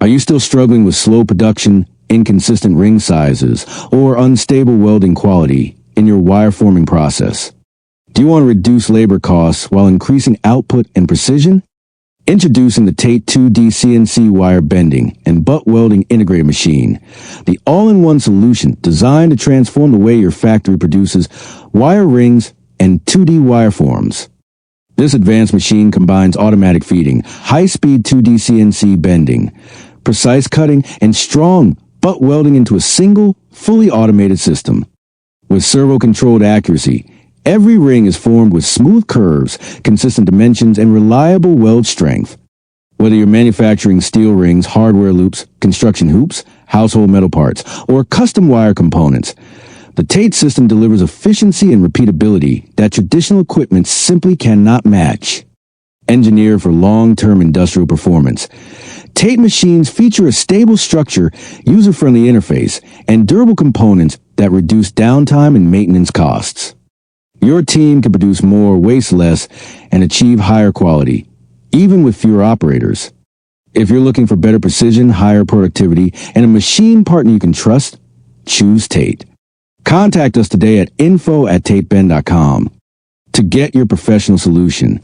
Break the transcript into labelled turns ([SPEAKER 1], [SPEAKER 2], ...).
[SPEAKER 1] Are you still struggling with slow production, inconsistent ring sizes, or unstable welding quality in your wire forming process? Do you want to reduce labor costs while increasing output and precision? Introducing the TATE 2D CNC wire bending and butt welding integrated machine, the all-in-one solution designed to transform the way your factory produces wire rings and 2D wire forms. This advanced machine combines automatic feeding, high-speed 2D CNC bending, precise cutting, and strong butt welding into a single, fully automated system. With servo-controlled accuracy, every ring is formed with smooth curves, consistent dimensions, and reliable weld strength. Whether you're manufacturing steel rings, hardware loops, construction hoops, household metal parts, or custom wire components, the TATE system delivers efficiency and repeatability that traditional equipment simply cannot match. Engineered for long-term industrial performance, TATE machines feature a stable structure, user-friendly interface, and durable components that reduce downtime and maintenance costs. Your team can produce more, waste less, and achieve higher quality, even with fewer operators. If you're looking for better precision, higher productivity, and a machine partner you can trust, choose TATE. Contact us today at info@tatebend.com to get your professional solution.